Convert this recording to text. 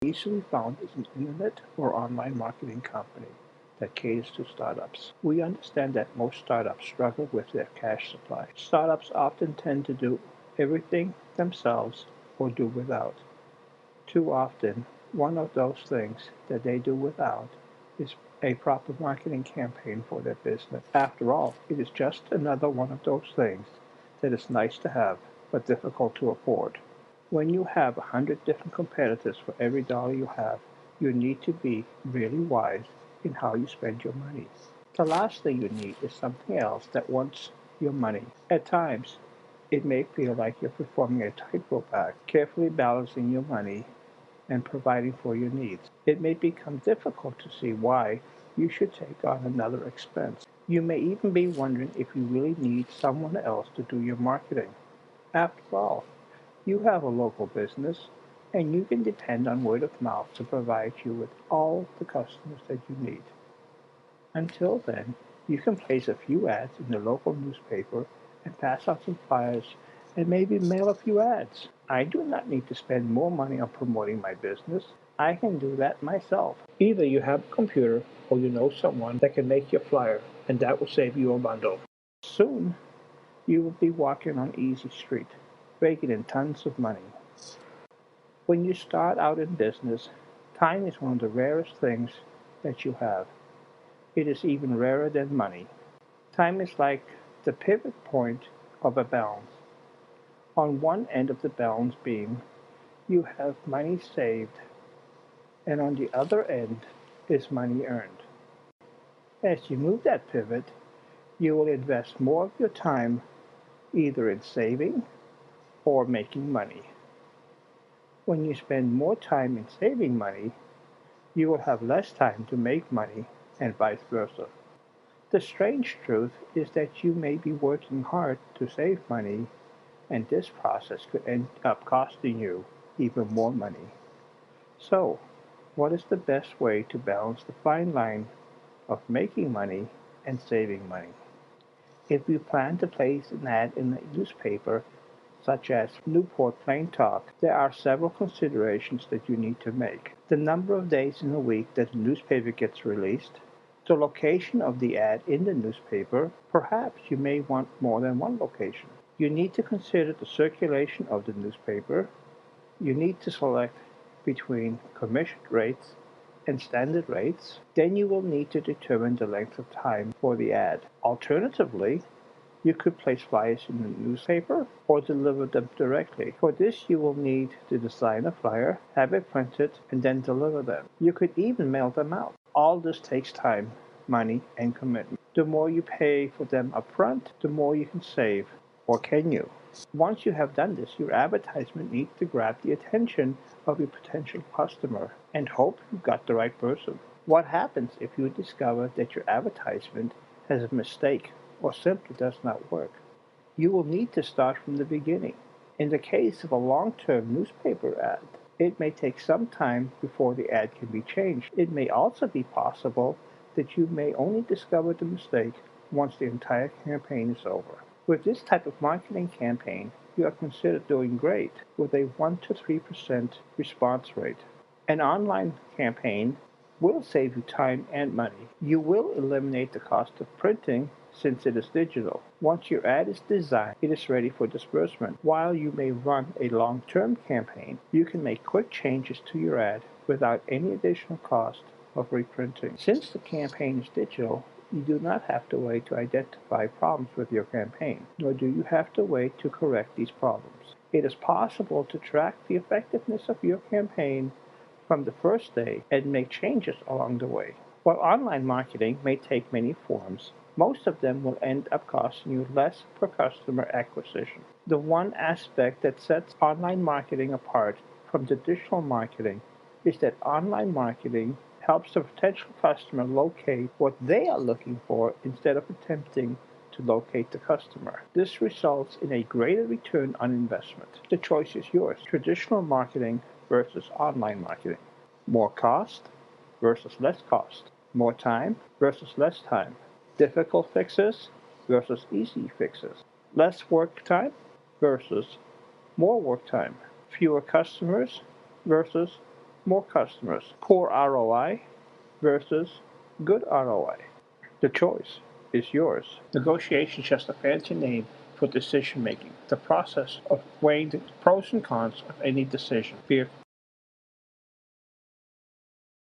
Easily Found is an internet or online marketing company that caters to startups. We understand that most startups struggle with their cash supply. Startups often tend to do everything themselves or do without. Too often, one of those things that they do without is a proper marketing campaign for their business. After all, it is just another one of those things that is nice to have but difficult to afford. When you have 100 different competitors for every dollar you have, you need to be really wise in how you spend your money. The last thing you need is something else that wants your money. At times, it may feel like you're performing a tightrope act, carefully balancing your money and providing for your needs. It may become difficult to see why you should take on another expense. You may even be wondering if you really need someone else to do your marketing. After all, you have a local business and you can depend on word of mouth to provide you with all the customers that you need. Until then, you can place a few ads in the local newspaper and pass out some flyers and maybe mail a few ads. I do not need to spend more money on promoting my business. I can do that myself. Either you have a computer or you know someone that can make your flyer, and that will save you a bundle. Soon, you will be walking on easy street, raking in tons of money. When you start out in business, time is one of the rarest things that you have. It is even rarer than money. Time is like the pivot point of a balance. On one end of the balance beam, you have money saved, and on the other end is money earned. As you move that pivot, you will invest more of your time either in saving or making money. When you spend more time in saving money, you will have less time to make money, and vice versa. The strange truth is that you may be working hard to save money, and this process could end up costing you even more money. So, what is the best way to balance the fine line of making money and saving money? If you plan to place an ad in a newspaper, such as Newport Plain Talk, there are several considerations that you need to make. The number of days in a week that the newspaper gets released, the location of the ad in the newspaper, perhaps you may want more than one location. You need to consider the circulation of the newspaper. You need to select between commission rates and standard rates. Then you will need to determine the length of time for the ad. Alternatively, you could place flyers in the newspaper or deliver them directly. For this, you will need to design a flyer, have it printed, and then deliver them. You could even mail them out. All this takes time, money, and commitment. The more you pay for them upfront, the more you can save. Or can you? Once you have done this, your advertisement needs to grab the attention of your potential customer and hope you've got the right person. What happens if you discover that your advertisement has a mistake or simply does not work? You will need to start from the beginning. In the case of a long-term newspaper ad, it may take some time before the ad can be changed. It may also be possible that you may only discover the mistake once the entire campaign is over. With this type of marketing campaign, you are considered doing great with a 1 to 3% response rate. An online campaign will save you time and money. You will eliminate the cost of printing since it is digital. Once your ad is designed, it is ready for disbursement. While you may run a long-term campaign, you can make quick changes to your ad without any additional cost of reprinting. Since the campaign is digital, you do not have to wait to identify problems with your campaign, nor do you have to wait to correct these problems. It is possible to track the effectiveness of your campaign from the first day and make changes along the way. While online marketing may take many forms, most of them will end up costing you less per customer acquisition. The one aspect that sets online marketing apart from traditional marketing is that online marketing helps the potential customer locate what they are looking for instead of attempting to locate the customer. This results in a greater return on investment. The choice is yours: traditional marketing versus online marketing. More cost versus less cost. More time versus less time. Difficult fixes versus easy fixes. Less work time versus more work time. Fewer customers versus more customers. Poor ROI versus good ROI. The choice is yours. Negotiation is just a fancy name for decision making, the process of weighing the pros and cons of any decision.